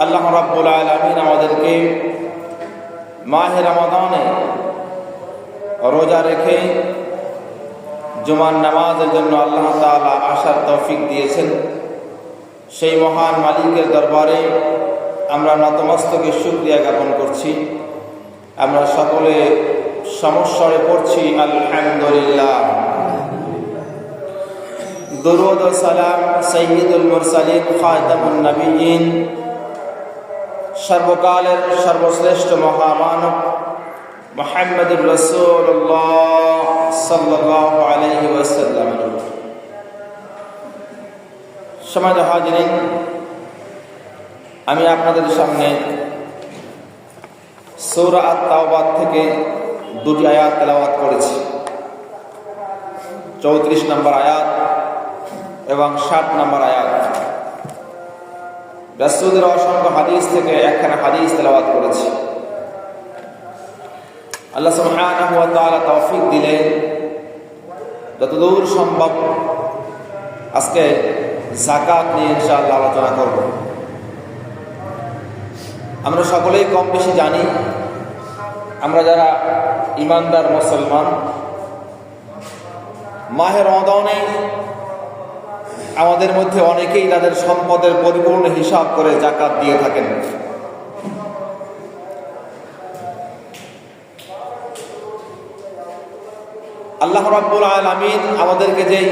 আল্লাহ রাব্বুল আলামিন আমাদেরকে মাহে রমাদানে রোজা রেখে জুমার নামাজের জন্য আল্লাহ তাআলা আসার তৌফিক দিয়েছেন। সেই মহান মালিকের দরবারে আমরা নতমস্তকে শুকরিয়া জ্ঞাপন করছি। আমরা সকলে সমস্বরে পড়ছি আলহামদুলিল্লাহ। দুরূদ ও সালাম সাইয়্যিদুল মুরসালিন খাতামুন নবিয়্যিন, সর্বকালের সর্বশ্রেষ্ঠ মহামানব মুহাম্মদুর রাসূলুল্লাহ সাল্লাল্লাহু আলাইহি ওয়াসাল্লাম। সম্মানিত হাজিরিন, আমি আপনাদের সামনে সূরা আত-তাওবা থেকে দুটি আয়াত তেলাওয়াত করেছি, 34 নম্বর আয়াত এবং 60 নম্বর আয়াত। রাসূলের অসংখ্য হাদিস থেকে একখানা হাদিস তেলাওয়াত করেছি। আল্লাহ সুবহানাহু ওয়া তাআলা তৌফিক দিলে যতদূর সম্ভব আজকে যাকাত নিয়ে ইনশাআল্লাহ আলোচনা করব। আমরা সকলেই কম বেশি জানি, আমরা যারা ঈমানদার মুসলমান, মাহে রমাদানে আমাদের মধ্যে অনেকেই তাদের সম্পদের পরিপূর্ণ হিসাব করে যাকাত দিয়ে থাকেন। আল্লাহ রাব্বুল আলামিন আমাদেরকে যেই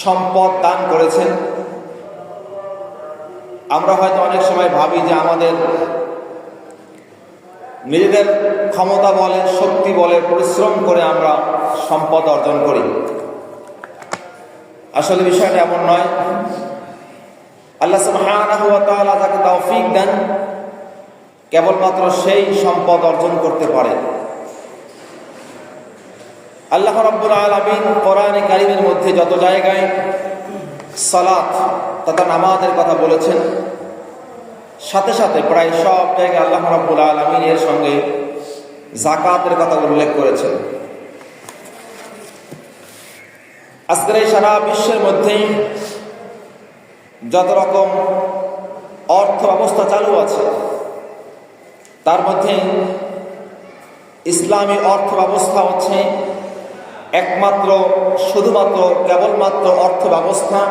সম্পদ দান করেছেন, আমরা হয়তো অনেক সময় ভাবি যে আমাদের নিজেদের ক্ষমতা বলে, শক্তি বলে, পরিশ্রম করে আমরা সম্পদ অর্জন করি। আসলে বিষয়টা এমন নয়। আল্লাহ সুবহানাহু ওয়া তাআলা যাকে তৌফিক দেন, কেবলমাত্র সেই সম্পদ অর্জন করতে পারে। আল্লাহ রাব্বুল আলামিন কোরআনে কারীমের মধ্যে যত জায়গায় সালাত তথা নামাজের কথা বলেছেন, সাথে সাথে প্রায় সব জায়গায় আল্লাহ রাব্বুল আলামিন এর সঙ্গে যাকাতের কথা উল্লেখ করেছেন। আজকের এই সারা বিশ্বের মধ্যেই যত রকম অর্থ ব্যবস্থা চালু আছে, তার মধ্যে ইসলামী অর্থ ব্যবস্থা হচ্ছে একমাত্র, শুধুমাত্র, কেবলমাত্র অর্থ ব্যবস্থা,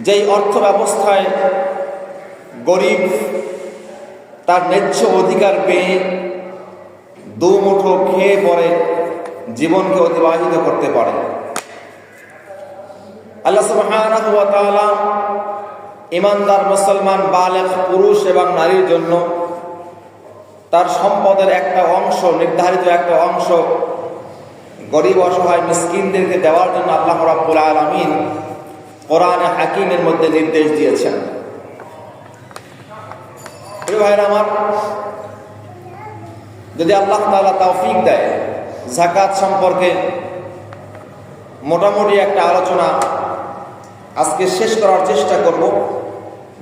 যেই অর্থ ব্যবস্থায় গরিব তার ন্যায্য অধিকার পেয়ে দুমুঠো খেয়ে পরে জীবনকে অতিবাহিত করতে পারে। আল্লাহ সুবহানাহু ওয়া তাআলা ঈমানদার মুসলমান বালেগ পুরুষ এবং নারীর জন্য তার সম্পদের একটা অংশ, নির্ধারিত একটা অংশ গরিব অসহায় মিসকিনদেরকে দেওয়ার জন্য আল্লাহ রাব্বুল আলামিন কোরআনে হাকিমের মধ্যে নির্দেশ দিয়েছেন। প্রিয় ভাইরা আমার, যদি আল্লাহ তাআলা তৌফিক দেয়, যাকাত সম্পর্কে মোটামুটি একটা আলোচনা আজকে শেষ করার চেষ্টা করব,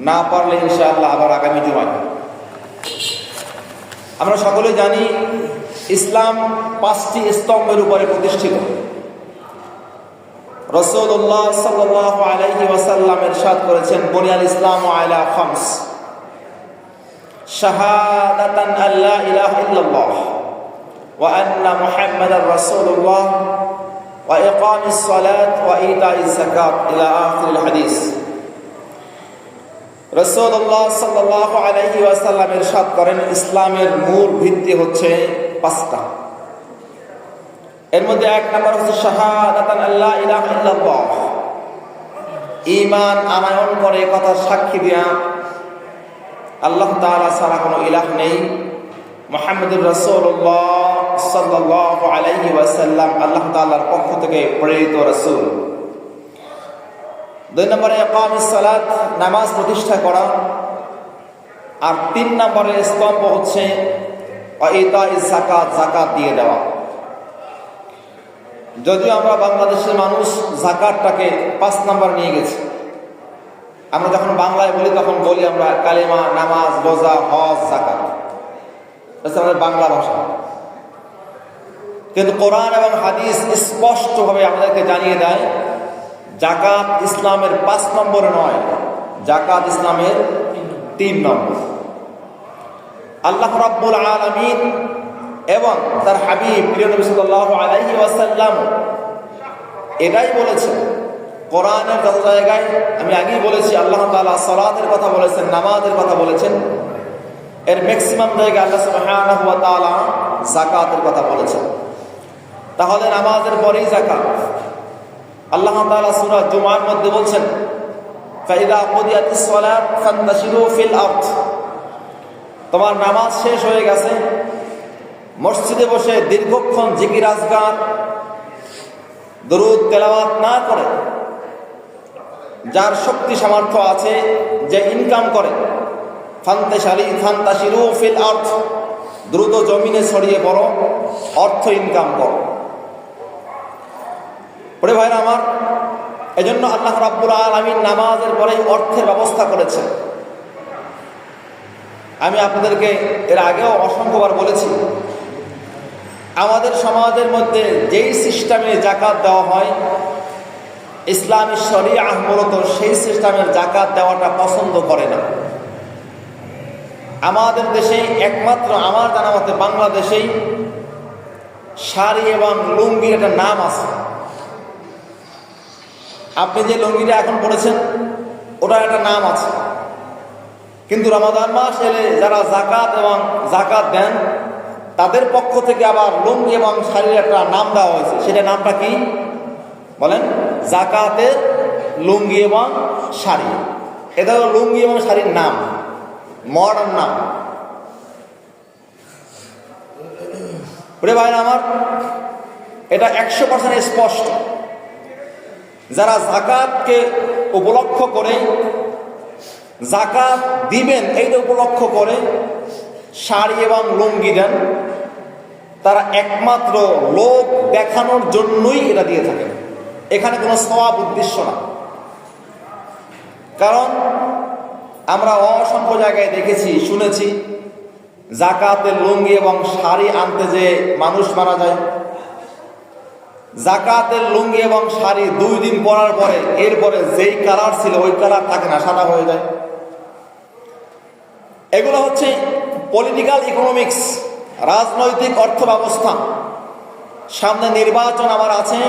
না পারলে ইনশাআল্লাহ আবার আগামী জুমায়। আমরা সকলেই জানি ইসলাম 5টি স্তম্ভের উপরে প্রতিষ্ঠিত। রাসূলুল্লাহ সাল্লাল্লাহু আলাইহি ওয়াসাল্লাম ইরশাদ করেছেন, বুনিয়াল ইসলামু আলা খামস, শাহাদাতান আল্লা ইলাহা ইল্লাল্লাহ ওয়া আন্না মুহাম্মাদার রাসূলুল্লাহ ওয়া ইকামিস সালাত ওয়া ইতাইজ যাকাত ইলা আখিরিল হাদিস। রাসূলুল্লাহ সাল্লাল্লাহু আলাইহি ওয়াসাল্লাম ইরশাদ করেন, ইসলামের মূল ভিত্তি হচ্ছে 5টা। এর মধ্যে 1 নম্বর হচ্ছে শাহাদাতান আল্লা ইলাহা ইল্লাল্লাহ, ঈমান আনয়ন করে কথা সাক্ষী দেয়া আল্লাহ তাআলা ছাড়া কোনো ইলাহ নেই, মুহাম্মদুর রাসূলুল্লাহ সাল্লাল্লাহু আলাইহি ওয়াসাল্লাম আল্লাহ তাআলার পক্ষ থেকে প্রেরিত রাসূল। 2 নম্বরে ইকামিস সালাত, নামাজ প্রতিষ্ঠা করা। আর 3 নম্বরের স্তম্ভ হচ্ছে ইতাইজ যাকাত, যাকাত দিয়ে দেওয়া। যদিও আমরা বাংলাদেশের মানুষ যাকাতটাকে 5 নম্বর নিয়ে গেছি। আমরা যখন বাংলায় বলি তখন বলি আমরা কালেমা, নামাজ, রোজা, হজ, যাকাত, এটা আমাদের বাংলা ভাষা। কিন্তু কোরআন এবং হাদিস স্পষ্টভাবে আমাদেরকে জানিয়ে দেয়, যাকাত ইসলামের 5 নম্বরে নয়, যাকাত ইসলামের 3 নম্বর। আল্লাহ রাব্বুল আলামিন এবং তার হাবিব প্রিয় নবী সাল্লাল্লাহু আলাইহি ওয়াসাল্লাম এটাই বলেছেন কোরআনের যত জায়গায়, আমি আগেই বলেছি আল্লাহ তাআলা সালাতের কথা বলেছেন, নামাজের কথা বলেছেন, এর ম্যাক্সিমাম জায়গায় আল্লাহ সুবহানাহু ওয়া তাআলা যাকাতের কথা বলেছেন। তাহলে নামাজের পরেই যাকাত। আল্লাহ তাআলা সূরা জুমার মধ্যে বলছেন ফাইদা কুদিয়াতিস সালাত ফান্তাশিরু ফিল আরদ, তোমার নামাজ শেষ হয়ে গেছে, মসজিদে বসে দীর্ঘক্ষণ জিকির আজকার দরুদ তেলাওয়াত না করে, যার শক্তি সামর্থ্য আছে, যে ইনকাম করে, ফান্তাশিরু ফিল আরদ, দ্রুত জমিনে ছড়িয়ে পড়ো, অর্থ ইনকাম করো। পরে ভাইরা আমার, এজন্য আল্লাহ রাব্বুল আলামিন নামাজের পরেই অর্থের ব্যবস্থা করেছেন। আমি আপনাদেরকে এর আগেও অসংখ্যবার বলেছি, আমাদের সমাজের মধ্যে যেই সিস্টেমে যাকাত দেওয়া হয়, ইসলামী শরিয়াহ মূলত সেই সিস্টেমের যাকাত দেওয়াটা পছন্দ করে না। আমাদের দেশে একমাত্র আমার জানা মতে বাংলাদেশেই শাড়ি এবং লুঙ্গির একটা নাম আছে। আপনি যে লুঙ্গিটা এখন পড়েছেন ওটার একটা নাম আছে, কিন্তু রমাদান মাস এলে যারা যাকাত দেন তাদের পক্ষ থেকে আবার লুঙ্গি এবং শাড়ির একটা নাম দেওয়া হয়েছে। সেটা নামটা কি বলেন? যাকাতের লুঙ্গি এবং শাড়ি। এটা হলো লুঙ্গি এবং শাড়ির নাম, মডার্ন নাম। প্রিয় ভাইরা আমার, এটা 100% স্পষ্ট। যারা যাকাতকে উপলক্ষ করে যাকাত দিবেন এইটা উপলক্ষ করে শাড়ি এবং লুঙ্গি দেন, তারা একমাত্র লোক দেখানোর জন্যই এটা দিয়ে থাকেন। এখানে কোনো সওয়াব উদ্দেশ্য না। কারণ আমরা অসংখ্য জায়গায় দেখেছি, শুনেছি, যাকাতের লুঙ্গি এবং শাড়ি আনতে যে মানুষ মারা যায়, যাকাতের লুঙ্গি এবং শাড়ি 2 দিন পরার পরে এরপরে যেই কালার ছিল ওই কালার থাকে না, সাদা হয়ে যায়। এগুলো হচ্ছে পলিটিক্যাল ইকোনমিক্স, রাজনৈতিক অর্থ ব্যবস্থা। সামনে নির্বাচন আমার আছে,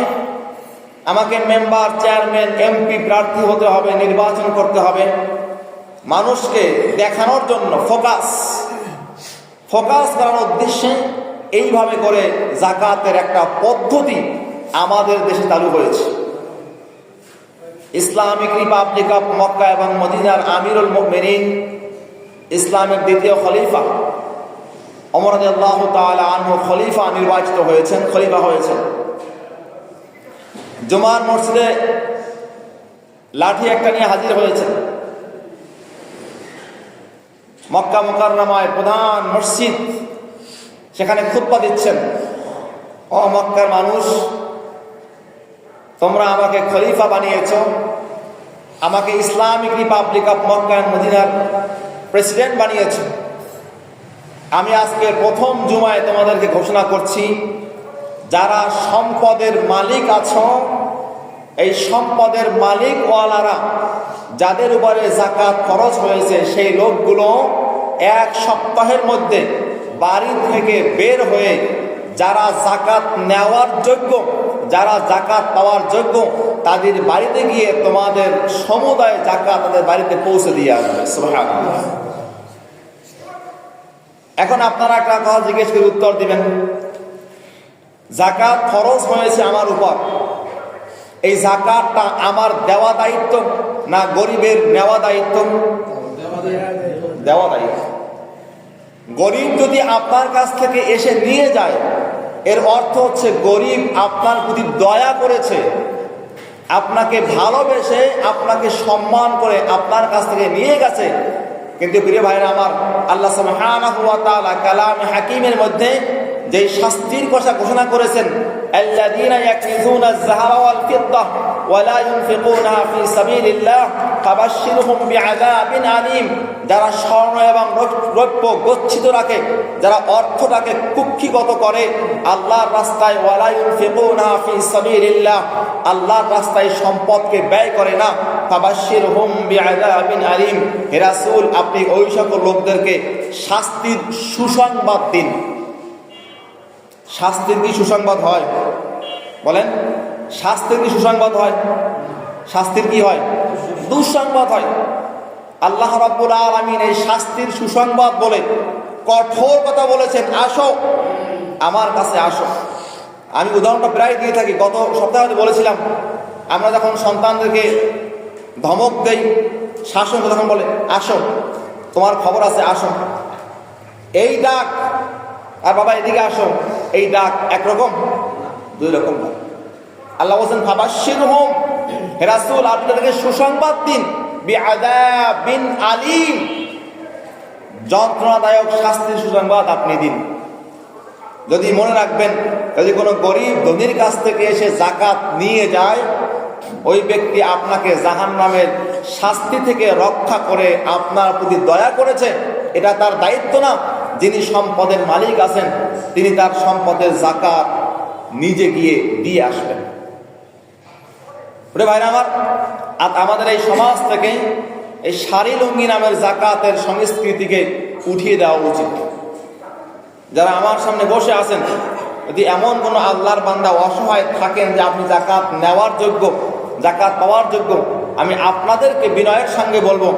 আমাকে মেম্বার, চেয়ারম্যান, এমপি প্রার্থী হতে হবে, নির্বাচন করতে হবে। মানুষকে দেখানোর জন্য ফোকাস করার উদ্দেশ্যে এইভাবে করে যাকাতের একটা পদ্ধতি আমাদের দেশে চালু হয়েছে। ইসলামিক রিপাবলিক অফ মক্কা এবং মদিনার আমিরুল মুমিনিন, ইসলামের দ্বিতীয় খলিফা ওমর রাদিয়াল্লাহু তাআলা আনহু খলিফা হয়েছেন। জুমার মসজিদে লাঠি একটা নিয়ে হাজির হয়েছেন। মক্কা মুকাররমায় প্রধান মসজিদ, সেখানে খুতবা দিচ্ছেন। ও মক্কার মানুষ, তোমরা আমাকে খলিফা বানিয়েছ, আমাকে Islamic Republic of Mecca and মদিনার প্রেসিডেন্ট বানিয়েছ। আমি আজকের প্রথম জুমায় তোমাদেরকে ঘোষণা করছি, যারা সম্পদের মালিক আছো, এই সম্পদের মালিকওয়ালারা যাদের উপরে যাকাত খরচ হয়েছে, সেই লোকগুলো 1 সপ্তাহের মধ্যে বাড়ি থেকে বের হয়ে যারা যাকাত নেওয়ার যোগ্য, যারা যাকাত পাওয়ার যোগ্য, তাদের বাড়িতে গিয়ে তোমাদের সমুদায় যাকাত তাদের বাড়িতে পৌঁছে দিয়ে আসবে। সুবহানাল্লাহ। এখন আপনারা একটা কথা জিজ্ঞেস করে উত্তর দিবেন, যাকাত খরচ হয়েছে আমার উপর, এই যাকাতটা আমার দেওয়া দায়িত্ব না গরিবের নেওয়া দায়িত্ব? দেওয়া দায়িত্ব। গরিব যদি আপনার কাছ থেকে এসে নিয়ে যায়, এর অর্থ হচ্ছে গরিব আপনার প্রতি দয়া করেছে, আপনাকে ভালোবেসে, আপনাকে সম্মান করে আপনার কাছ থেকে নিয়ে গেছে। কিন্তু প্রিয় ভাইরা আমার, আল্লাহ সুবহানাহু ওয়া তাআলা কালামে হাকিমের মধ্যে যেই শাস্তির কথা ঘোষণা করেছেন, আল্লাযীনা ইয়াকনিজুনা আয-যাহাবা ওয়াল ফিদ্দা ওয়া লা ইউনফিকুনাহা ফি সাবিলিল্লাহ ফাবাশশিরহুম বিআযাবিন আলীম। যারা স্বর্ণ এবং রৌপ্য গচ্ছিত রাখে, যারা অর্থটাকে কুক্ষিগত করে আল্লাহর রাস্তায়, ওয়া লা ইউনফিকুনাহা ফি সাবিলিল্লাহ, আল্লাহর রাস্তায় সম্পদকে ব্যয় করে না, ফাবাশশিরহুম বিআযাবিন আলীম। হে রাসূল, আপনি ওই সকল লোকদেরকে শাস্তির সুসংবাদ দিন। শাস্তির কি সুসংবাদ হয়? বলেন, শাস্তির কি সুসংবাদ হয়? শাস্তির কি হয়? দুঃসংবাদ হয়। আল্লাহ রাব্বুল আলামিন এই শাস্তির সুসংবাদ বলে কঠোর কথা বলেছেন, আসো আমার কাছে আসো। আমি উদাহরণটা প্রায় দিয়ে থাকি, গত সপ্তাহে বলেছিলাম, আমরা যখন সন্তানদেরকে ধমক দেই, শাসন তখন বলে আসো, তোমার খবর আছে, আসো। এই ডাক আর বাবা এদিকে আসো, এই ডাক একরকম? দুই রকম ডাক। আল্লাহ বলছেন ফাবাশশিরহুম, হে রাসূল আপনি তাদেরকে সুসংবাদ দিন, বিআযাবিন আলীম, যন্ত্রণাদায়ক শাস্তির সুসংবাদ আপনি দিন। যদি মনে রাখবেন, যদি কোনো গরিব ধনীর কাছ থেকে এসে যাকাত নিয়ে যায়, ওই ব্যক্তি আপনাকে জাহান্নামের শাস্তি থেকে রক্ষা করে আপনার প্রতি দয়া করেছে, এটা তার দায়িত্ব না? যিনি সম্পদের মালিক আছেন তিনি তার সম্পদের যাকাত নিজে গিয়ে দিয়ে আসবেন। ভাইরা আমার, আমাদের এই সমাজ থেকে এই শাড়ি লুঙ্গি নামের যাকাতের সংস্কৃতিকে উঠিয়ে দেওয়া উচিত। যারা আমার সামনে বসে আছেন, যদি এমন কোনো আল্লাহর বান্দা অসহায় থাকেন যে আপনি যাকাত নেওয়ার যোগ্য, যাকাত পাওয়ার যোগ্য, আমি আপনাদেরকে বিনয়ের সঙ্গে বলবো,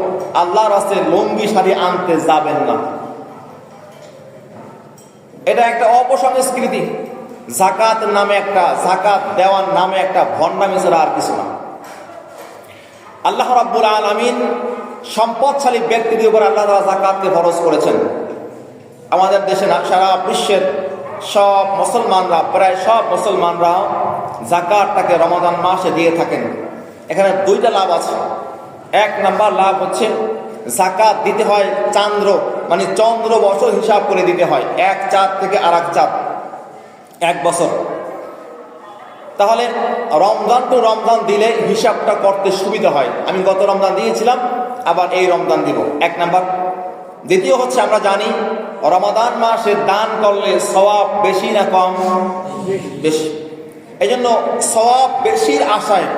আল্লাহর রাস্তায় লুঙ্গি শাড়ি আনতে যাবেন না। এটা একটা অপসংস্কৃতি। যাকাত নামে একটা, যাকাত দেওয়ার নামে একটা ভণ্ডামি ছাড়া আর কিছু না। আল্লাহ রাব্বুল আলামিন সম্পদশালী ব্যক্তিদের উপর আল্লাহ তাআলা যাকাতকে ফরজ করেছেন। আমাদের দেশে না, সারা বিশ্বের সব মুসলমানরা, প্রায় সব মুসলমানরা যাকাতটাকে রমাদান মাসে দিয়ে থাকেন। এখানে দুইটা লাভ আছে। এক নাম্বার লাভ হচ্ছে যাকাত দিতে হয় চান্দ্র, মানে চন্দ্র বছর হিসাব করে দিতে হয়, এক চাঁদ থেকে আর এক চাঁদ, এক বছর। তাহলে রমজান টু রমজান দিলে হিসাবটা করতে সুবিধা হয়। আমি গত রমজান দিয়েছিলাম, আবার এই রমজান দিব, এক নাম্বার। দ্বিতীয় হচ্ছে, আমরা জানি রমাদান মাসে দান করলে সওয়াব বেশি না কম? বেশি। এই জন্য সওয়াব বেশির আশায়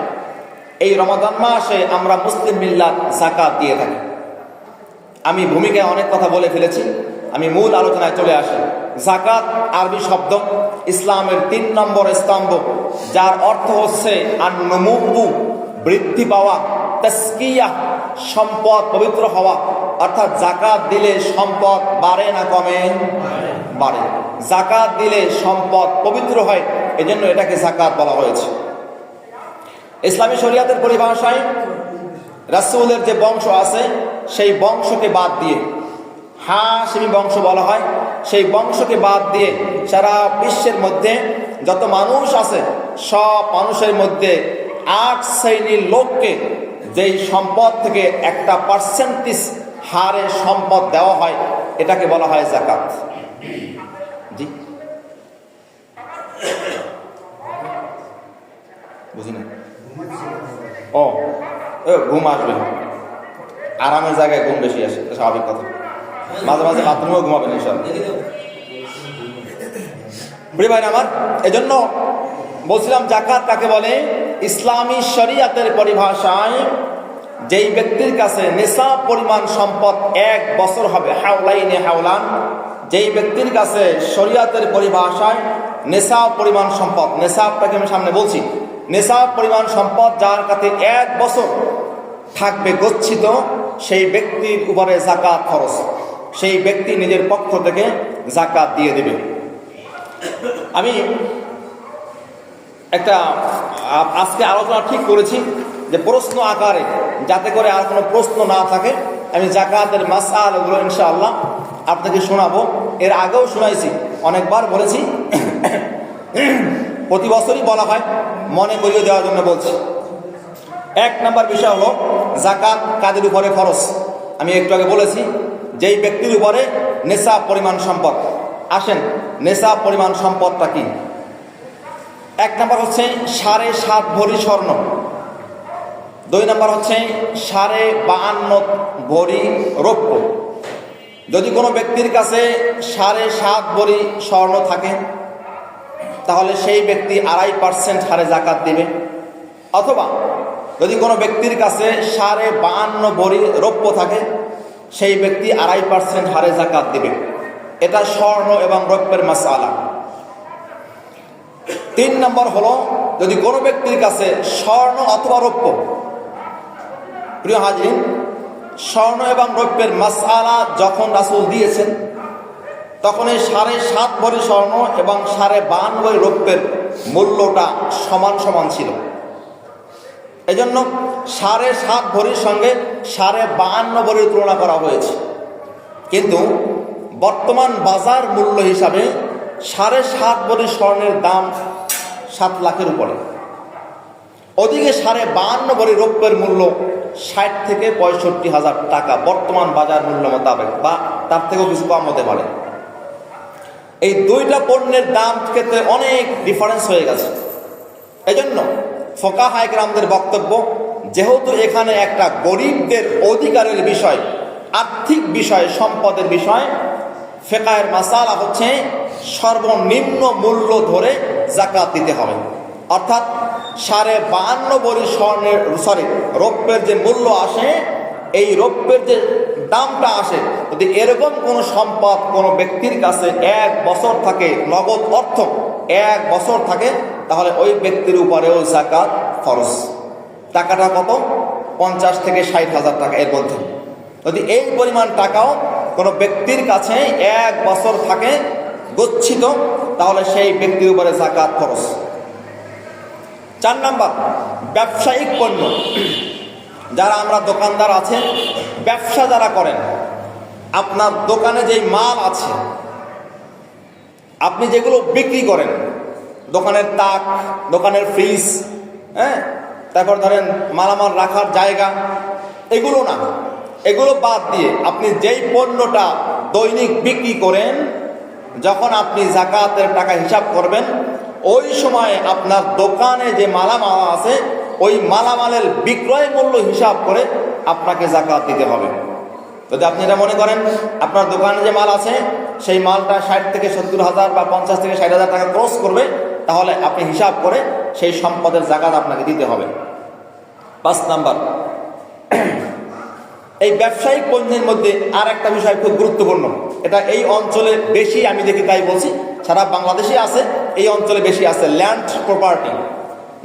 এই রমাদান মাসে আমরা মুসলিম মিল্লাত যাকাত দিয়ে থাকি। আমি ভূমিকায় অনেক কথা বলে ফেলেছি, আমি মূল আলোচনায় চলে আসি। যাকাত আরবি শব্দ, ইসলামের 3 নম্বর স্তম্ভ, যার অর্থ হচ্ছে আন-নুমু, বৃদ্ধি পাওয়া, তাসকিয়া, সম্পদ পবিত্র হওয়া। অর্থাৎ যাকাত দিলে সম্পদ বাড়ে না কমে? বাড়ে। যাকাত দিলে সম্পদ পবিত্র হয়, এজন্য এটাকে যাকাত বলা হয়েছে। ইসলামী শরিয়াতের পরিভাষায় রাসূলের যে বংশ আছে সেই বংশকে বাদ দিয়ে, হাশিমি বংশ বলা হয়, সেই বংশকে বাদ দিয়ে সারা বিশ্বের মধ্যে যত মানুষ আছে সব মানুষের মধ্যে 8 শ্রেণীর লোককে যেই সম্পদ থেকে একটা পার্সেন্টেজ হারে সম্পদ দেওয়া হয়, এটাকে বলা হয় যাকাত। জি, বুঝি না? ও, ঘুম আসবে, আরামের জায়গায় ঘুম বেশি আসে, স্বাভাবিক কথা। মাঝে মাঝে বাথরুমেও ঘুমাবেন ইনশাআল্লাহ। প্রিয় ভাই আমার, এজন্য বলছিলাম যাকাত কাকে বলে? ইসলামী শরিয়াতের পরিভাষায় যেই ব্যক্তির কাছে নিসাব পরিমাণ সম্পদ 1 বছর হবে, হাওলাইনে হাওলান, যেই ব্যক্তির কাছে শরিয়াতের পরিভাষায় নিসাব পরিমাণ সম্পদ, নিসাবটাকে আমি সামনে বলছি, নিসাব পরিমাণ সম্পদ যার কাছে 1 বছর থাকবে গচ্ছিত, সেই ব্যক্তির উপরে যাকাত খরচ, সেই ব্যক্তি নিজের পক্ষ থেকে যাকাত দিয়ে দেবে। আমি একটা আজকে আলোচনা ঠিক করেছি যে প্রশ্ন আকারে, যাতে করে আর কোনো প্রশ্ন না থাকে, আমি যাকাতের মাসআলাগুলো ইনশাআল্লাহ আপনাকে শোনাবো। এর আগেও শোনাইছি, অনেকবার বলেছি, প্রতি বছরই বলা হয়, মনে করিয়ে দেওয়ার জন্য বলছি। 1 নম্বর বিষয় হলো যাকাত কাদের উপরে ফরজ। আমি একটু আগে বলেছি, যেই ব্যক্তির উপরে নিসাব পরিমাণ সম্পদ, আসেন নেশাব পরিমাণ সম্পদটা কি। 1 নম্বর হচ্ছে 7.5 ভরি স্বর্ণ, 2 নম্বর হচ্ছে 52.5 ভরি রৌপ্য। যদি কোনো ব্যক্তির কাছে 7.5 ভরি স্বর্ণ থাকে তাহলে সেই ব্যক্তি 2.5% হারে জাকাত দিবে, অথবা যদি কোনো ব্যক্তির কাছে 52.5 ভরি রৌপ্য থাকে সেই ব্যক্তি 2.5% হারে জাকাত দিবে। এটা স্বর্ণ এবং রৌপ্যের মাসআলা। 3 নম্বর হলো যদি কোনো ব্যক্তির কাছে স্বর্ণ অথবা রৌপ্য, প্রিয় হাজরিন, স্বর্ণ এবং রৌপ্যের মাসআলা যখন রাসূল দিয়েছেন তখন এই 7.5 ভরি স্বর্ণ এবং 52.5 ভরি রৌপ্যের মূল্যটা সমান সমান ছিল। এজন্য 7.5 ভরির সঙ্গে 52.5 ভরির তুলনা করা হয়েছে। কিন্তু বর্তমান বাজার মূল্য হিসাবে 7.5 ভরি স্বর্ণের দাম 7 লাখের উপরে, ওদিকে 52.5 ভরি রৌপ্যের মূল্য 60 থেকে 65,000 টাকা বর্তমান বাজার মূল্য মোতাবেক, বা তার থেকেও কিছু কম হতে পারে। এই দুইটা পণ্যের দাম ক্ষেত্রে অনেক ডিফারেন্স হয়ে গেছে। এজন্য ফুকাহায়ে কেরামদের বক্তব্য, যেহেতু এখানে একটা গরিবদের অধিকারের বিষয়, আর্থিক বিষয়, সম্পদের বিষয়, ফিকহের মাসালা হচ্ছে সর্বনিম্ন মূল্য ধরে যাকাত দিতে হবে। অর্থাৎ 52.5 ভরি স্বর্ণের রৌপ্যের যে মূল্য আসে, এই রৌপ্যের যে দামটা আসে, যদি এরকম কোনো সম্পদ কোনো ব্যক্তির কাছে 1 বছর থাকে, নগদ অর্থ 1 বছর থাকে, তাহলে ওই ব্যক্তির উপরেও যাকাত ফরজ। টাকাটা কত? 50 থেকে 60,000 টাকা এর মধ্যে। যদি এই পরিমাণ টাকাও কোনো ব্যক্তির কাছে 1 বছর থাকে গচ্ছিত, তাহলে সেই ব্যক্তির উপরে যাকাত ফরজ। 4 নাম্বার, ব্যবসায়িক পণ্য। যারা আমরা দোকানদার আছেন, ব্যবসা যারা করেন, আপনার দোকানে যেই মাল আছে, আপনি যেগুলো বিক্রি করেন, দোকানের তাক, দোকানের ফ্রিজ, তারপর ধরেন মালামাল রাখার জায়গা, এগুলো না, এগুলো বাদ দিয়ে আপনি যেই পণ্যটা দৈনিক বিক্রি করেন, যখন আপনি যাকাতের টাকা হিসাব করবেন, ওই সময় আপনার দোকানে যে মালামাল আছে ওই মালামালের বিক্রয় মূল্য হিসাব করে আপনাকে যাকাত দিতে হবে। যদি আপনি এটা মনে করেন আপনার দোকানে যে মাল আছে সেই মালটা 60 থেকে 70,000 বা 50 থেকে 60,000 টাকা ক্রস করবে, তাহলে আপনি হিসাব করে সেই সম্পদের যাকাত আপনাকে দিতে হবে। 5 নাম্বার, এই ব্যবসায়িক পণ্যের মধ্যে আর একটা বিষয় খুব গুরুত্বপূর্ণ, এটা এই অঞ্চলে বেশি আমি দেখি, তাই বলছি, সারা বাংলাদেশে আছে, এই অঞ্চলে বেশি আছে, ল্যান্ড প্রপার্টি।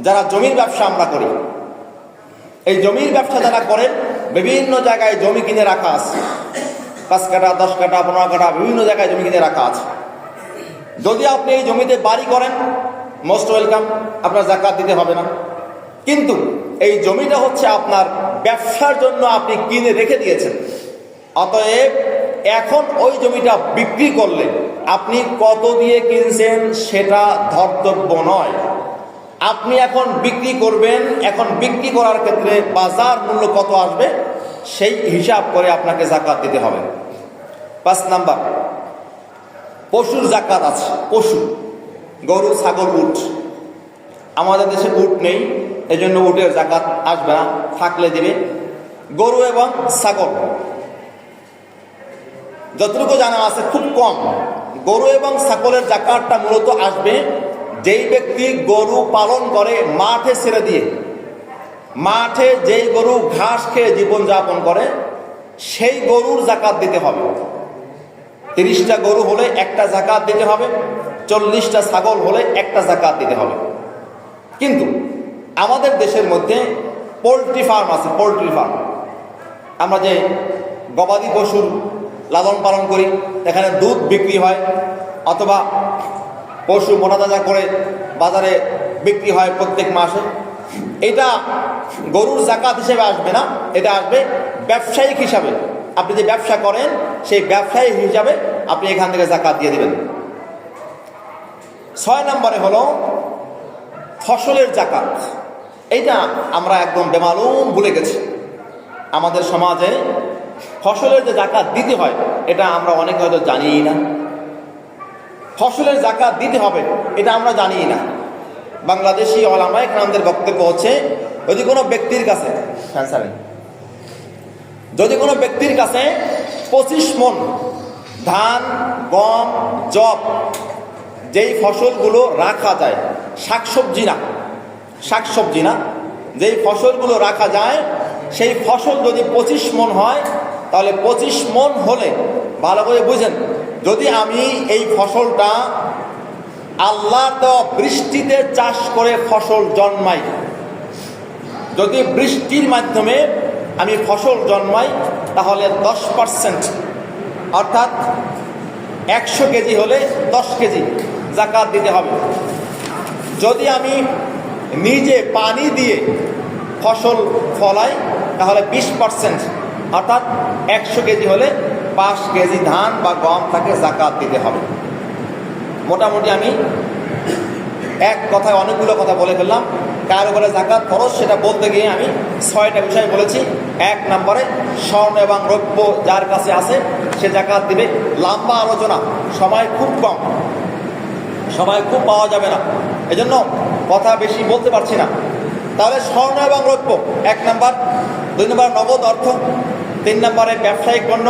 যারা জমির ব্যবসা আমরা করি, এই জমির ব্যবসা যারা করেন, বিভিন্ন জায়গায় জমি কিনে রাখা আছে, 5 কাঠা, 10 কাঠা, 15 কাঠা, বিভিন্ন জায়গায় জমি কিনে রাখা আছে। যদি আপনি এই জমিতে বাড়ি করেন, মোস্ট ওয়েলকাম, আপনার যাকাত দিতে হবে না। কিন্তু এই জমিটা হচ্ছে আপনার ব্যবসার জন্য আপনি কিনে রেখে দিয়েছেন, অতএব এখন ওই জমিটা বিক্রি করলে আপনি কত দিয়ে কিনছেন সেটা ধর্তব্য নয়। আপনি এখন বিক্রি করবেন, এখন বিক্রি করার ক্ষেত্রে বাজার মূল্য কত আসবে সেই হিসাব করে আপনাকে যাকাত দিতে হবে। 5 নাম্বার, পশুর যাকাত আছে। পশু, গরু, ছাগল, উট। আমাদের দেশে উট নেই, এজন্য উটের যাকাত আসবে না, থাকলে দেবে। গরু এবং ছাগল যতটুকু জানা আছে খুব কম। গরু এবং ছাগলের যাকাতটা মূলত আসবে যেই ব্যক্তি গরু পালন করে মাঠে ছেড়ে দিয়ে, মাঠে যেই গরু ঘাস খেয়ে জীবনযাপন করে সেই গরুর যাকাত দিতে হবে। 30টা গরু হলে একটা যাকাত দিতে হবে, 40টা ছাগল হলে একটা যাকাত দিতে হবে। কিন্তু আমাদের দেশের মধ্যে পোলট্রি ফার্ম আছে, পোলট্রি ফার্ম, আমরা যে গবাদি পশুর লালন পালন করি, এখানে দুধ বিক্রি হয় অথবা পশু মোটাতাজা করে বাজারে বিক্রি হয় প্রত্যেক মাসে। এটা গরুর যাকাত হিসেবে আসবে না, এটা আসবে ব্যবসায়িক হিসাবে। আপনি যে ব্যবসা করেন সেই ব্যবসায়িক হিসাবে আপনি এখান থেকে যাকাত দিয়ে দিবেন। 6 নম্বরে হলো ফসলের যাকাত। এইটা আমরা একদম বেমালুম ভুলে গেছি। আমাদের সমাজে ফসলের যে যাকাত দিতে হয় এটা আমরা অনেকে হয়তো জানিই না। ফসলের জাকাত দিতে হবে এটা আমরা জানি না। বাংলাদেশি ওলামায়ে কেরামদের বক্তব্য হচ্ছে যদি কোনো ব্যক্তির কাছে 25 মণ ধান, গম, যব যেই ফসলগুলো রাখা যায়, শাকসবজি না, যেই ফসলগুলো রাখা যায় সেই ফসল যদি 25 মণ হয়, তাহলে 25 মণ হলে ভালো করে বুঝেন, যদি আমি এই ফসলটা আল্লাহর দেওয়া বৃষ্টিতে চাষ করে ফসল জন্মাই, যদি বৃষ্টির মাধ্যমে আমি ফসল জন্মাই, তাহলে 10%, অর্থাৎ 100 কেজি হলে 10 কেজি জাকাত দিতে হবে। যদি আমি নিজে পানি দিয়ে ফসল ফলাই, তাহলে 20%, অর্থাৎ 100 কেজি হলে 5 কেজি ধান বা গম তাকে জাকাত দিতে হবে। মোটামুটি আমি এক কথায় অনেকগুলো কথা বলে ফেললাম। কার উপরে জাকাত ফরজ সেটা বলতে গিয়ে আমি 6টা বিষয় বলেছি। 1 নম্বরে স্বর্ণ এবং রৌপ্য যার কাছে আছে সে জাকাত দিবে। লম্বা আলোচনা, সময় খুব কম, সময় খুব পাওয়া যাবে না, এজন্য কথা বেশি বলতে পারছি না। তাহলে স্বর্ণ এবং রৌপ্য 1 নম্বর, 2 নম্বর নগদ অর্থ, 3 নম্বরে ব্যবসায়িক পণ্য,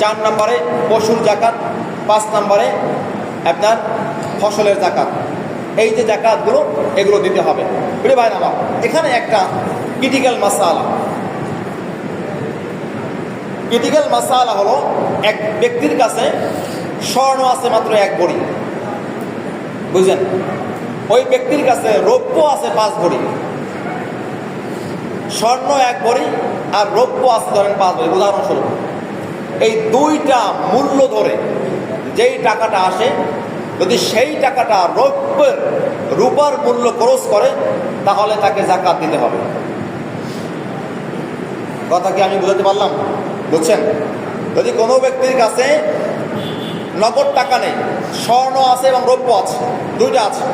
4 নম্বরে পশুর জাকাত, 5 নম্বরে আপনার ফসলের জাকাত। এই যে জাকাতগুলো এগুলো দিতে হবে। বুঝলে ভাই আমার এখানে একটা ক্রিটিক্যাল মাসালা হলো, এক ব্যক্তির কাছে স্বর্ণ আছে মাত্র 1 ভরি, বুঝলেন, ওই ব্যক্তির কাছে রৌপ্য আছে 5 ভরি। স্বর্ণ 1 ভরি আর রৌপ্য আছে ধরেন 5 ভরি, উদাহরণস্বরূপ। এই দুইটা মূল্য ধরে যেই টাকাটা আসে, যদি সেই টাকাটা রূপার মূল্য খরচ করে, তাহলে তাকে জাকাত দিতে হবে। কথা কি আমি বুঝাতে পারলাম? বুঝছেন? যদি কোনো ব্যক্তির কাছে নগদ টাকা নেই, স্বর্ণ আছে এবং রৌপ্য আছে, দুইটা আছে,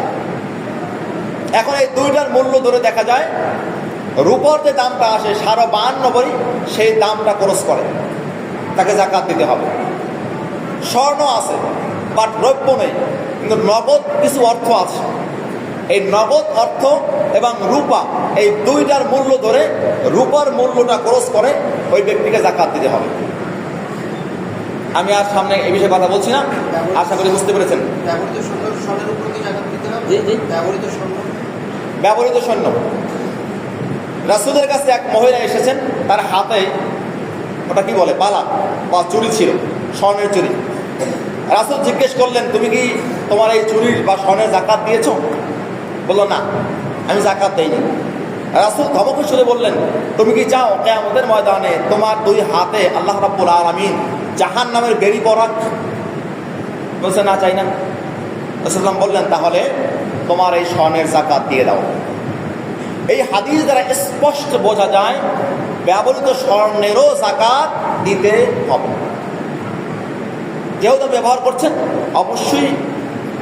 এখন এই দুইটার মূল্য ধরে দেখা যায় রূপার যে দামটা আসে 52 ভরি, সেই দামটা খরচ করে, তাকে জাকাত দিতে হবে। স্বর্ণ আছে বাট রৌপ্য নেই, কিন্তু নগদ কিছু অর্থ আছে। এই নগদ অর্থ এবং রূপা, এই দুইটার মূল্য ধরে রূপার মূল্যটা খরচ করে ওই ব্যক্তিকে জাকাত দিতে হবে। আমি আর সামনে এই বিষয়ে কথা বলছি না, আশা করি বুঝতে পেরেছেন। ব্যবহৃত স্বর্ণ, রাসূলের কাছে এক মহিলা এসেছেন, তার হাতে ওটা কি বলে বালা বা চুড়ি ছিল, স্বর্ণের চুড়ি। রাসূল জিজ্ঞেস করলেন, তুমি কি তোমার এই চুরির বা স্বর্ণের জাকাত দিয়েছো? বললো না, আমি জাকাত দেইনি। রাসূল ধমক সুরে বললেন, তুমি কি চাও কিয়ামতের ময়দানে তোমার 2 হাতে আল্লাহ রাব্বুল আলামিন জাহান্নামের বেড়ি পরাক? বলছে না, চাই না। রাসূল বললেন, তাহলে তোমার এই স্বর্ণের জাকাত দিয়ে দাও। এই হাদিস দ্বারা স্পষ্ট বোঝা যায় ব্যবহৃত স্বর্ণেরও জাকাত দিতে হবে। যেহেতু ব্যবহার করছেন, অবশ্যই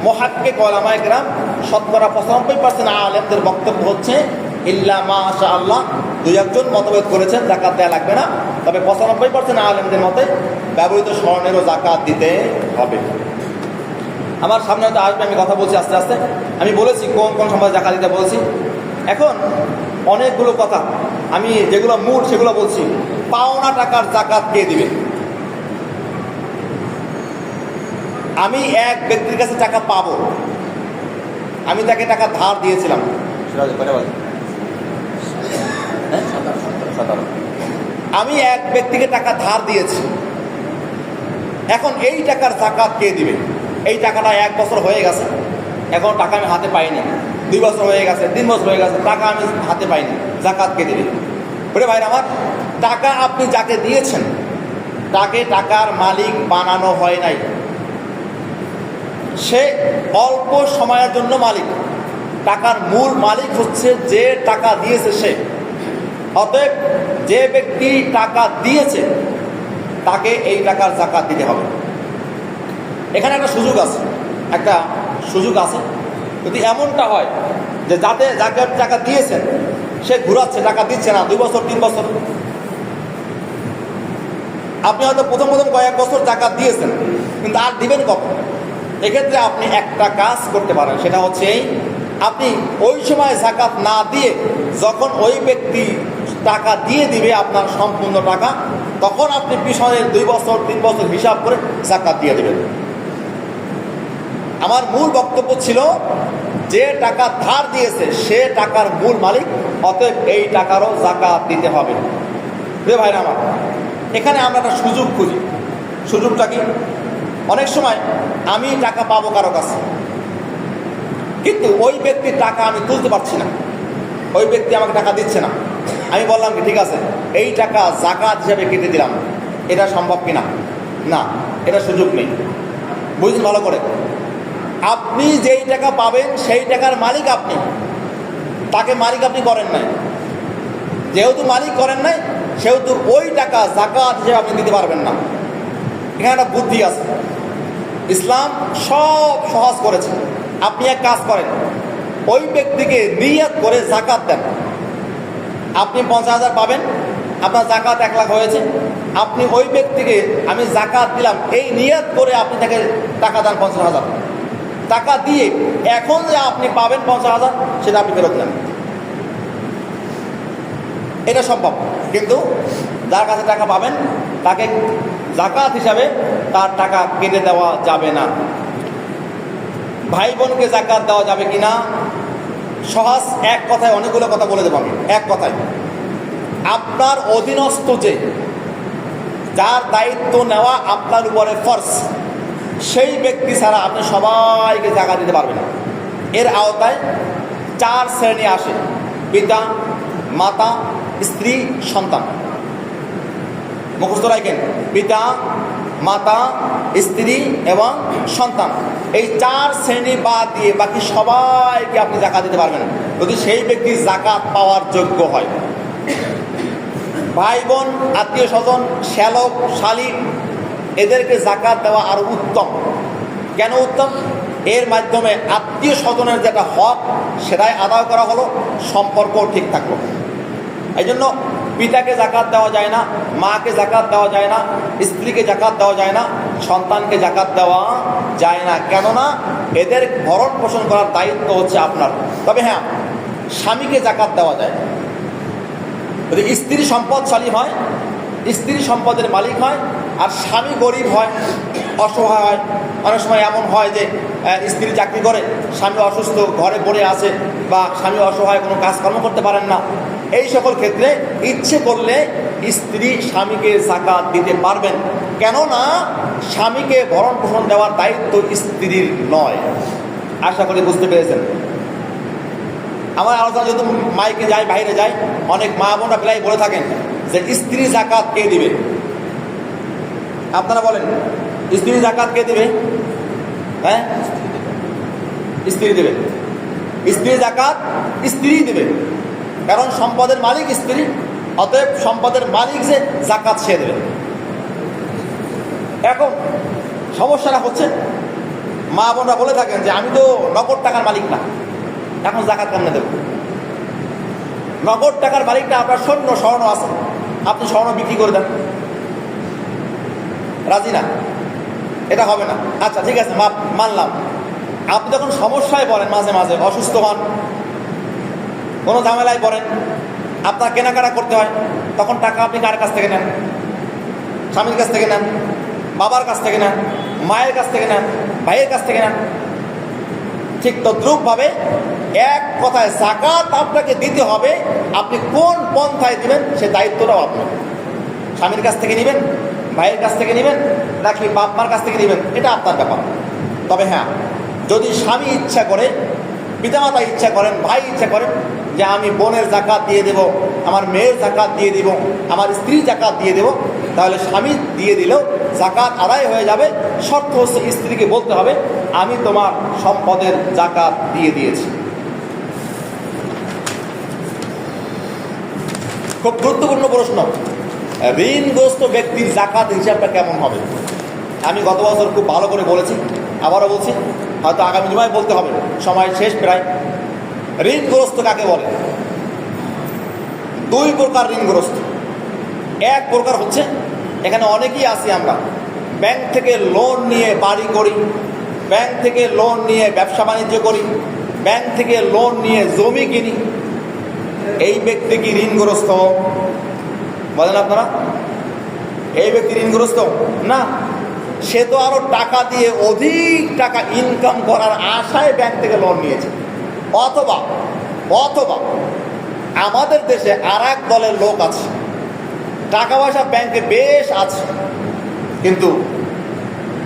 মুহাক্কিক ওলামায়ে কেরাম 95% আলেমদের বক্তব্য হচ্ছে ইল্লা মাশা আল্লাহ, 2-1 মতভেদ করেছেন জাকাত দেওয়া লাগবে না, তবে 95% আলেমদের মতে ব্যবহৃত স্বর্ণেরও জাকাত দিতে হবে। আমার সামনে হয়তো আসবে, আমি কথা বলছি আস্তে আস্তে। আমি বলেছি কোন কোন সময় জাকাত দিতে বলছি। এখন অনেকগুলো কথা আমি যেগুলো মূল সেগুলো বলছি। পাওনা টাকার জাকাত কে দিবে? আমি এক ব্যক্তির কাছে টাকা পাবো, আমি তাকে টাকা ধার দিয়েছিলাম, আমি এক ব্যক্তিকে টাকা ধার দিয়েছি। এখন এই টাকার জাকাত কে দিবে? এই টাকাটা 1 বছর হয়ে গেছে, এখন টাকা আমি হাতে পাইনি, 2 বছর হয়ে গেছে, 3 বছর হয়ে গেছে, টাকা আমি হাতে পাইনি, জাকাত কে দিবে? বলে ভাই আমার, টাকা আপনি যাকে দিয়েছেন তাকে টাকার মালিক বানানো হয় নাই, সে অল্প সময়ের জন্য মালিক। টাকার মূল মালিক হচ্ছে যে টাকা দিয়েছে সে। অতএব যে ব্যক্তি টাকা দিয়েছে তাকে এই টাকার জাকাত দিতে হবে। এখানে একটা সুযোগ আছে, যদি এমনটা হয় যে যাকে টাকা দিয়েছেন সে ঘুরাচ্ছে, টাকা দিচ্ছে না 2 বছর 3 বছর, আপনি হয়তো প্রথম কয়েক বছর জাকাত দিয়েছেন, কিন্তু আর দিবেন কখন? এক্ষেত্রে আপনি একটা কাজ করতে পারেন, সেটা হচ্ছে এই, আপনি ওই সময় যাকাত না দিয়ে যখন ওই ব্যক্তি টাকা দিয়ে দিবে আপনার সম্পূর্ণ টাকা, তখন আপনি পিছনের 2 বছর 3 বছর হিসাব করে যাকাত দিয়ে দেবেন। আমার মূল বক্তব্য ছিল যে টাকা ধার দিয়েছে সে টাকার মূল মালিক, অতএব এই টাকারও যাকাত দিতে হবে। প্রিয় ভাইরা আমার, এখানে আমরা একটা সুযোগ খুঁজি। সুযোগটা কি? অনেক সময় আমি টাকা পাবো কারো কাছে, কিন্তু ওই ব্যক্তির টাকা আমি তুলতে পারছি না, ওই ব্যক্তি আমাকে টাকা দিচ্ছে না। আমি বললাম কি, ঠিক আছে, এই টাকা যাকাত হিসাবে কেটে দিলাম, এটা সম্ভব কিনা? না, এটা সুযোগ নেই। বুঝুন ভালো করে, আপনি যেই টাকা পাবেন সেই টাকার মালিক আপনি, তাকে মালিক আপনি করেন নাই। যেহেতু মালিক করেন নাই, সেহেতু ওই টাকা যাকাত হিসেবে আপনি দিতে পারবেন না। এখানে একটা বুদ্ধি আছে, ইসলাম সব সহজ করেছে। আপনি এক কাজ করেন, ওই ব্যক্তিকে নিয়ত করে যাকাত দেন। আপনি 50,000 পাবেন, আপনার যাকাত 1 লাখ হয়েছে, আপনি ওই ব্যক্তিকে আমি যাকাত দিলাম এই নিয়ত করে আপনি তাকে টাকা দেন 50,000 টাকা দিয়ে, এখন যে আপনি পাবেন 50,000 সেটা আপনি ফেরত নেন। এটা সম্ভব, কিন্তু যার কাছে টাকা পাবেন তাকে যাকাত হিসাবে তার টাকা কেটে দেওয়া যাবে না। ভাই বোনকে যাকাত দেওয়া যাবে কিনা? সহজ, এক কথায় অনেকগুলো কথা বলে দেবো আমি। এক কথায়, আপনার অধীনস্থ যে যার দায়িত্ব নেওয়া আপনার উপরে ফরজ, সেই ব্যক্তি ছাড়া আপনি সবাইকে যাকাত দিতে পারবেন। এর আওতায় 4 শ্রেণী আসে: পিতা, মাতা, স্ত্রী, সন্তান। মুখস্থ রাখেন, পিতা, মাতা, স্ত্রী এবং সন্তান। এই 4 শ্রেণী বাদ দিয়ে বাকি সবাইকে আপনি যাকাত দিতে পারবেন যদি সেই ব্যক্তি যাকাত পাওয়ার যোগ্য হয়। ভাই বোন, আত্মীয় স্বজন, শ্যালক, শালিক, এদেরকে যাকাত দেওয়া আরো উত্তম। কেন উত্তম? এর মাধ্যমে আত্মীয় স্বজনের যেটা হক সেটাই আদায় করা হলো, সম্পর্কও ঠিক থাকলো। এই জন্য পিতাকে যাকাত দেওয়া যায় না, মাকে যাকাত দেওয়া যায় না, স্ত্রীকে যাকাত দেওয়া যায় না, সন্তানকে যাকাত দেওয়া যায় না। কেননা এদের ভরণ পোষণ করার দায়িত্ব হচ্ছে আপনার। তবে হ্যাঁ, স্বামীকে যাকাত দেওয়া যায়। যদি স্ত্রী সম্পদশালী হয়, স্ত্রী সম্পদের মালিক হয়, আর স্বামী গরিব হয়, অসহায় হয়। অনেক সময় এমন হয় যে স্ত্রী চাকরি করে, স্বামী অসুস্থ, ঘরে পড়ে আছে, বা স্বামী অসহায়, কোনো কাজকর্ম করতে পারেন না। এই সকল ক্ষেত্রে ইচ্ছে করলে স্ত্রী স্বামীকে যাকাত দিতে পারবেন, কেননা স্বামীকে ভরণ পোষণ দেওয়ার দায়িত্ব স্ত্রীর নয়। আশা করি বুঝতে পেরেছেন। আমার আলোচনা যেহেতু মাইকে যায়, বাইরে যায়, অনেক মা বোনরা প্রায় বলে থাকেন যে স্ত্রী যাকাত কে দিবে? আপনারা বলেন, স্ত্রী যাকাত কে দিবে? হ্যাঁ, স্ত্রী দেবে। স্ত্রী যাকাত স্ত্রী দেবে, কারণ সম্পদের মালিক স্ত্রী, অতএব সম্পদের মালিক যে, যাকাত সে দেবে। এখন সমস্যাটা হচ্ছে, মা বোনরা বলে থাকেন যে আমি তো নগদ টাকার মালিক না, এখন যাকাত কেমনে দেব? নগদ টাকার মালিকটা আপনার স্বর্ণ আছে, আপনি স্বর্ণ বিক্রি করে দেন, রাজি না? এটা হবে না। আচ্ছা ঠিক আছে, মানলাম। আপনি যখন সমস্যায় পড়েন, মাঝে মাঝে অসুস্থ হন, কোনো ঝামেলায় পড়েন, আপনার কেনাকাটা করতে হয়, তখন টাকা আপনি কার কাছ থেকে নেন? স্বামীর কাছ থেকে নেন, বাবার কাছ থেকে নেন, মায়ের কাছ থেকে নেন, ভাইয়ের কাছ থেকে নেন। ঠিক তদ্রূপভাবে এক কথায় যাকাত আপনাকে দিতে হবে। আপনি কোন পন্থায় দিবেন সে দায়িত্বটাও আপনার। স্বামীর কাছ থেকে নেবেন, ভাইয়ের কাছ থেকে নেবেন, নাকি বাপ মার কাছ থেকে নেবেন, এটা আপনার ব্যাপার। তবে হ্যাঁ, যদি স্বামী ইচ্ছা করে, পিতামাতা ইচ্ছা করেন, ভাই ইচ্ছা করেন যে আমি বোনের যাকাত দিয়ে দেব, আমার মেয়ের যাকাত দিয়ে দিব, আমার স্ত্রীর যাকাত দিয়ে দেব, তাহলে স্বামী দিয়ে দিলেও যাকাত আদায় হয়ে যাবে। শর্ত হচ্ছে স্ত্রীকে বলতে হবে আমি তোমার সম্পদের যাকাত দিয়ে দিয়েছি। খুব গুরুত্বপূর্ণ প্রশ্ন, ঋণগ্রস্ত ব্যক্তির যাকাত হিসাবটা কেমন হবে? আমি গত বছর খুব ভালো করে বলেছি, আবারও বলছি, হয়তো আগামী জুমায় বলতে হবে, সময় শেষ প্রায়। ঋণগ্রস্ত কাকে বলে? 2 প্রকার ঋণগ্রস্ত। এক প্রকার হচ্ছে, এখানে অনেকেই আছি আমরা, ব্যাংক থেকে লোন নিয়ে বাড়ি করি, ব্যাংক থেকে লোন নিয়ে ব্যবসা বাণিজ্য করি, ব্যাংক থেকে লোন নিয়ে জমি কিনি, এই ব্যক্তি কি ঋণগ্রস্ত? বলেন আপনারা, এই ব্যক্তি ঋণগ্রস্ত না। সে তো আরো টাকা দিয়ে অধিক টাকা ইনকাম করার আশায় ব্যাংক থেকে লোন নিয়েছে। অথবা অথবা আমাদের দেশে আর এক দলের লোক আছে, টাকা পয়সা ব্যাংকে বেশ আছে, কিন্তু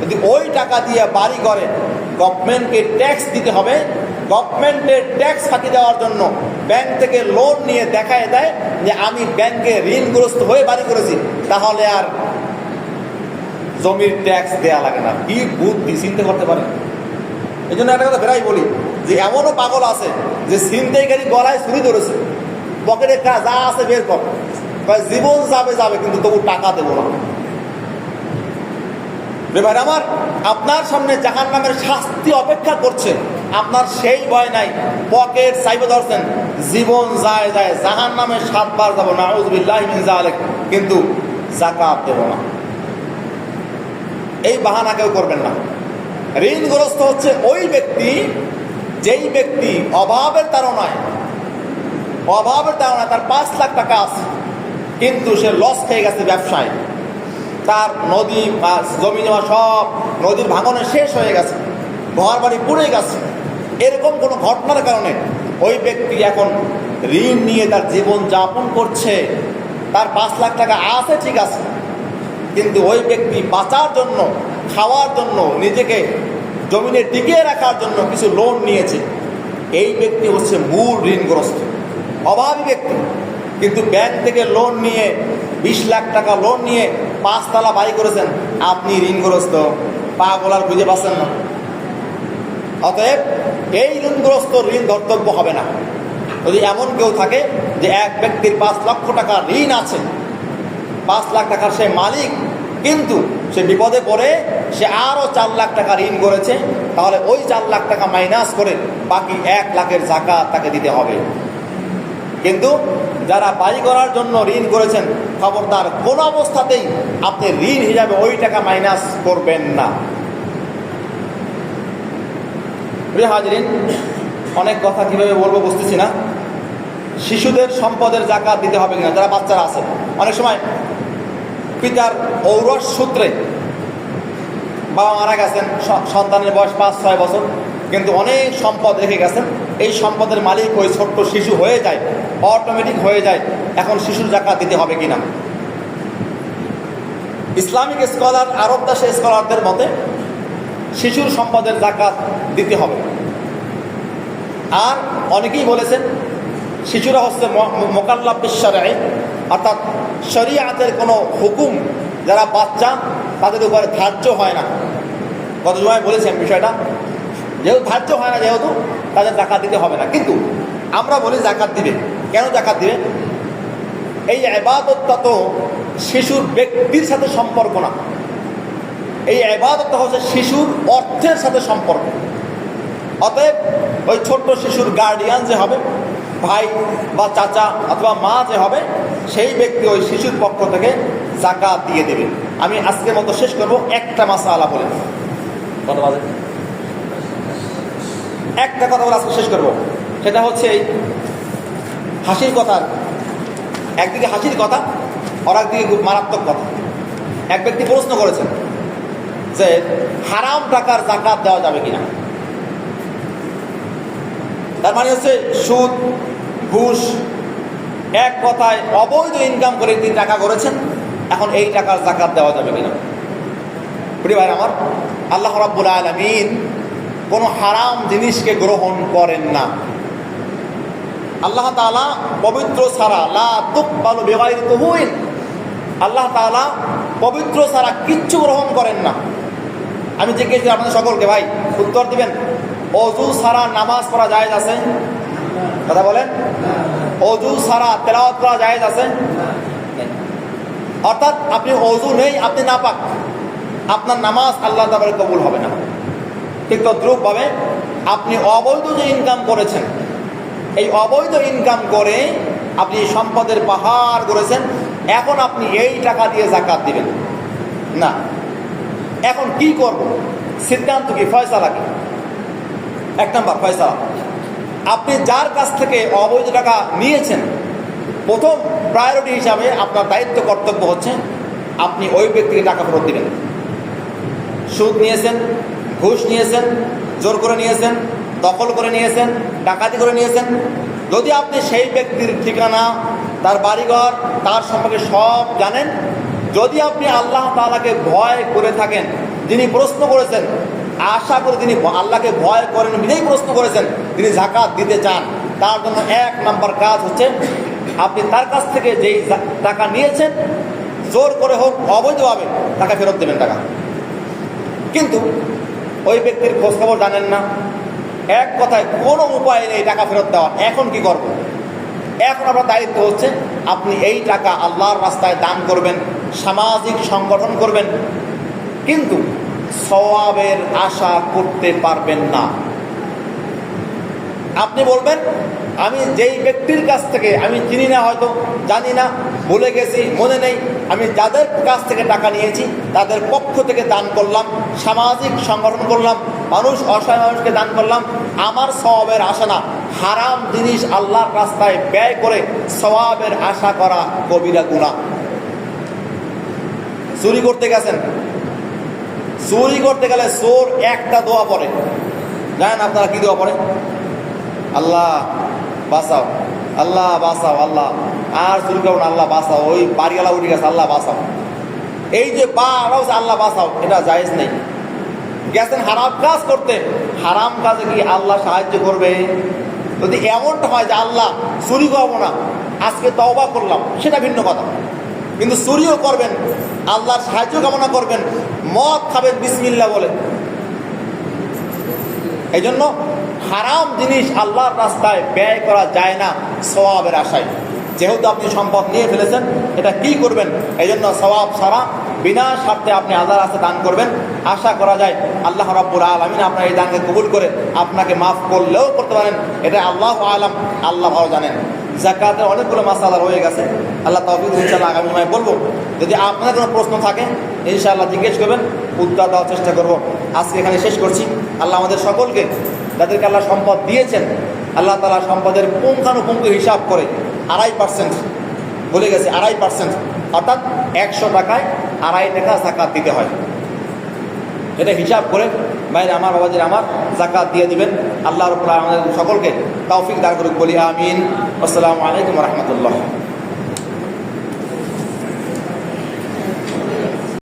যদি ওই টাকা দিয়ে বাড়ি করে গভর্নমেন্টকে ট্যাক্স দিতে হবে, গভর্নমেন্টের ট্যাক্স ফাঁকি দেওয়ার জন্য ব্যাংক থেকে লোন নিয়ে দেখায় দেয় যে আমি ব্যাংকে ঋণগ্রস্ত হয়ে বাড়ি করেছি, তাহলে আর জমির ট্যাক্স দেওয়া লাগে না। কি বুদ্ধি, চিন্তা করতে পারেন? এই জন্য একটা কথা বেড়াই বলি যে এমনও পাগল আছে যে ছিনতাইকারী গলায় ছুরি ধরেছে, পকেটে যা আছে বের কর, জীবন যাবে যাবে কিন্তু তবু টাকা দেবো না। ভাই আমার, আপনার সামনে জাহান্নামের শাস্তি অপেক্ষা করছে, আপনার সেই ভয় নাই, পকেট চাইবে ধরছেন, জীবন যায় যায় জাহান্নামের 7 বার যাবো নাউযুবিল্লাহি মিন যালিক, কিন্তু যাকাত দেব না। এই বাহানা কেউ করবেন না। ঋণগ্রস্ত হচ্ছে ওই ব্যক্তি যেই ব্যক্তি অভাবের তাড়নায় তার 5 লাখ টাকা আছে, কিন্তু সে লস খেয়ে গেছে ব্যবসায়, তার নদী জমি জমা সব নদীর ভাঙনে শেষ হয়ে গেছে, ঘর বাড়ি পুড়ে গেছে। এরকম কোনো ঘটনার কারণে ওই ব্যক্তি এখন ঋণ নিয়ে তার জীবন যাপন করছে। তার 5 লাখ টাকা আছে ঠিক আছে, কিন্তু ওই ব্যক্তি বাঁচার জন্য, খাওয়ার জন্য, নিজেকে জমিনে টিকিয়ে রাখার জন্য কিছু লোন নিয়েছে। এই ব্যক্তি হচ্ছে মূল ঋণগ্রস্ত, অভাবী ব্যক্তি। কিন্তু ব্যাংক থেকে লোন নিয়ে 20 লাখ টাকা লোন নিয়ে 5 তলা বাড়ি করেছেন, আপনি ঋণগ্রস্ত, পাগল আর বুঝে পাচ্ছেন না। অতএব এই ঋণগ্রস্ত ঋণ ধর্তব্য হবে না। যদি এমন কেউ থাকে যে এক ব্যক্তির 5 লক্ষ টাকা ঋণ আছে, 5 লাখ টাকার সে মালিক, কিন্তু সে বিপদে পড়ে সে আরও 4 লাখ টাকা ঋণ করেছে, তাহলে ওই 4 লাখ টাকা মাইনাস করে বাকি 1 লাখের যাকাত তাকে দিতে হবে। কিন্তু যারা বাড়ি করার জন্য ঋণ করেছেন, খবরদার কোনো অবস্থাতেই আপনি ঋণ হিসাবে ওই টাকা মাইনাস করবেন না। প্রিয় হাজরিন, অনেক কথা কিভাবে বলবো বুঝতেছি না। শিশুদের সম্পদের যাকাত দিতে হবে কিনা, যারা বাচ্চারা আছে, অনেক সময় পিতার ঔরস সূত্রে বাবা মারা গেছেন, সন্তানের বয়স 5-6 বছর, কিন্তু অনেক সম্পদ রেখে গেছেন, এই সম্পদের মালিক ওই ছোট্ট শিশু হয়ে যায়, অটোমেটিক হয়ে যায়। এখন শিশুর যাকাত দিতে হবে কিনা? ইসলামিক স্কলার, আরব দেশের স্কলারদের মতে শিশুর সম্পদের যাকাত দিতে হবে। আর অনেকেই বলেছেন শিশুরা হচ্ছে মোকাল্লাফ বিশ-শরঈ, অর্থাৎ শরীয়তের কোনো হুকুম যারা বাচ্চা তাদের উপরে ধার্য হয় না। গত জুমায় বলেছেন বিষয়টা, যেহেতু ধার্য হয় না, যেহেতু তাদের যাকাত দিতে হবে না। কিন্তু আমরা বলি যাকাত দিবে। কেন যাকাত দিবে? এই ইবাদতটা তো শিশুর ব্যক্তির সাথে সম্পর্ক না, এই ইবাদতটা হচ্ছে শিশুর অর্থের সাথে সম্পর্ক। অতএব ওই ছোট্ট শিশুর গার্ডিয়ান যে হবে, ভাই বা চাচা অথবা মা যে হবে, সেই ব্যক্তি ওই শিশুর পক্ষ থেকে যাকাত দিয়ে দেবে। আমি আজকের মতো শেষ করব একটা মাসআলা বলে। কত বাজে? একটা কথা বলে আজকে শেষ করব। সেটা হচ্ছে এই হাসির কথা। একদিকে হাসির কথা, আর একদিকে খুব মারাত্মক কথা। এক ব্যক্তি প্রশ্ন করেছেন যে হারাম টাকার যাকাত দেওয়া যাবে কিনা। তার মানে হচ্ছে সুদ, ঘুষ, এক কথায় অবৈধ ইনকাম করে তিনি টাকা করেছেন, এখন এই টাকার যাকাত দেওয়া যাবে কিনা। প্রিয় ভাই আমার, আল্লাহ রাব্বুল আলামিন কোনো হারাম জিনিসকে গ্রহণ করেন না। আল্লাহ তাআলা পবিত্র ছাড়া লা তুকবালু বিগাইরি তুহুইন, আল্লাহ তাআলা পবিত্র ছাড়া কিচ্ছু গ্রহণ করেন না। আমি জিজ্ঞেস করি আপনাদের সকলকে, ভাই উত্তর দিবেন, অজু ছাড়া নামাজ পড়া জায়েজ আছে? কথা বলেন। অজু ছাড়া তেলাওয়াত করা জায়েজ আছে? অর্থাৎ আপনি অজু নেই, আপনি নাপাক, আপনার নামাজ আল্লাহ তাআলা কবুল হবে না। ঠিক তদ্রূপভাবে আপনি অবৈধ যে ইনকাম করেছেন, এই অবৈধ ইনকাম করে আপনি সম্পদের পাহাড় করেছেন, এখন আপনি এই টাকা দিয়ে যাকাত দিবেন না। এখন কি করব? সিদ্ধান্ত কি, ফয়সালা কি? 1 নম্বর ফয়সালা, আপনি যার কাছ থেকে অবৈধ টাকা নিয়েছেন, প্রথম প্রায়োরিটি হিসাবে আপনার দায়িত্ব কর্তব্য হচ্ছে আপনি ওই ব্যক্তিকে টাকা ফেরত দিবেন। সুদ নিয়েছেন, ঘুষ নিয়েছেন, জোর করে নিয়েছেন, দখল করে নিয়েছেন, ডাকাতি করে নিয়েছেন, যদি আপনি সেই ব্যক্তির ঠিকানা, তার বাড়িঘর, তার সম্পর্কে সব জানেন, যদি আপনি আল্লাহ তাআলাকে ভয় করে থাকেন, যিনি প্রশ্ন করেছেন, আশা করে তিনি আল্লাহকে ভয় করেন বিধায় প্রশ্ন করেছেন, তিনি যাকাত দিতে চান, তার জন্য 1 নম্বর কাজ হচ্ছে আপনি তার কাছ থেকে যেই টাকা নিয়েছেন, জোর করে হোক অবৈধভাবে, টাকা ফেরত দেবেন টাকা। কিন্তু ওই ব্যক্তির খোঁজখবর জানেন না, এক কথায় কোনো উপায় নেই টাকা ফেরত দেওয়া, এখন কি করব? এখন আপনার দায়িত্ব হচ্ছে আপনি এই টাকা আল্লাহর রাস্তায় দান করবেন, সামাজিক সংগঠন করবেন, কিন্তু সওয়াবের আশা করতে পারবেন না। আপনি বলবেন আমি যেই ব্যক্তির কাছ থেকে, আমি চিনি না, হয়তো জানি না, ভুলে গেছি, মনে নেই, আমি যাদের কাছ থেকে টাকা নিয়েছি তাদের পক্ষ থেকে দান করলাম, সামাজিক সংগঠন করলাম, মানুষ, অসহায় মানুষকে দান করলাম, আমার সওয়াবের আশা না। হারাম জিনিস আল্লাহর রাস্তায় ব্যয় করে সওয়াবের আশা করা কবিরা গুনাহ। চুরি করতে গেছেন, চুরি করতে গেলে চোর একটা দোয়া পড়ে, জানেন আপনারা কি দোয়া পড়ে? আল্লাহ বাঁচাও, আল্লাহ বাঁচাও, আল্লাহ আর চুরি করবো না, আল্লাহ বাঁচাও, ওই বাড়িওয়ালা উঠে গেছে, আল্লাহ বাঁচাও। এই যে বাড়াও আল্লাহ বাঁচাও, এটা জায়েজ নেই। গেছেন হারাম কাজ করতে, হারাম কাজে কি আল্লাহ সাহায্য করবে? যদি এমনটা হয় যে আল্লাহ চুরি করবো না, আজকে তওবা করলাম, সেটা ভিন্ন কথা, কিন্তু চুরিও করবেন, আল্লাহর সাহায্য কামনা করবেন, মদ খাবেন বিসমিল্লাহ বলে। এই জন্য হারাম জিনিস আল্লাহর রাস্তায় ব্যয় করা যায় না সওয়াবের আশায়। যেহেতু আপনি সম্পদ নিয়ে ফেলেছেন, এটা কি করবেন? এই জন্য সওয়াব ছাড়া বিনা স্বার্থে আপনি আল্লাহর রাস্তায় দান করবেন। আশা করা যায় আল্লাহ রাব্বুল আলামিন আপনার এই দানকে কবুল করে আপনাকে মাফ করলেও করতে পারেন, এটা আল্লাহু আলাম, আল্লাহ ভালো জানেন। যাকাতের অনেকগুলো মাসালা রয়ে গেছে, আল্লাহ তাওফিক ইনশাআল্লাহ আগামী সময় বলবো। যদি আপনার কোনো প্রশ্ন থাকে ইনশাআল্লাহ জিজ্ঞেস করবেন, উত্তর দেওয়ার চেষ্টা করব। আজকে এখানে শেষ করছি। আল্লাহ আমাদের সকলকে, যাদেরকে আল্লাহ সম্পদ দিয়েছেন, আল্লাহ তাআলা সম্পদের পুঙ্খানুপুঙ্খ হিসাব করে 2.5% বলে গেছে, 2.5%, অর্থাৎ 100 টাকায় 2.5 টাকা যাকাত দিতে হয়। এটা হিসাব করে বাইরে আমার বাবাজির আমার যাকাত দিয়ে দিবেন। আল্লাহ রাব্বুল আলামিন আমাদের সকলকে তৌফিক দান করুক, বলি আমিন। আসসালামু আলাইকুম ওয়া রাহমাতুল্লাহ।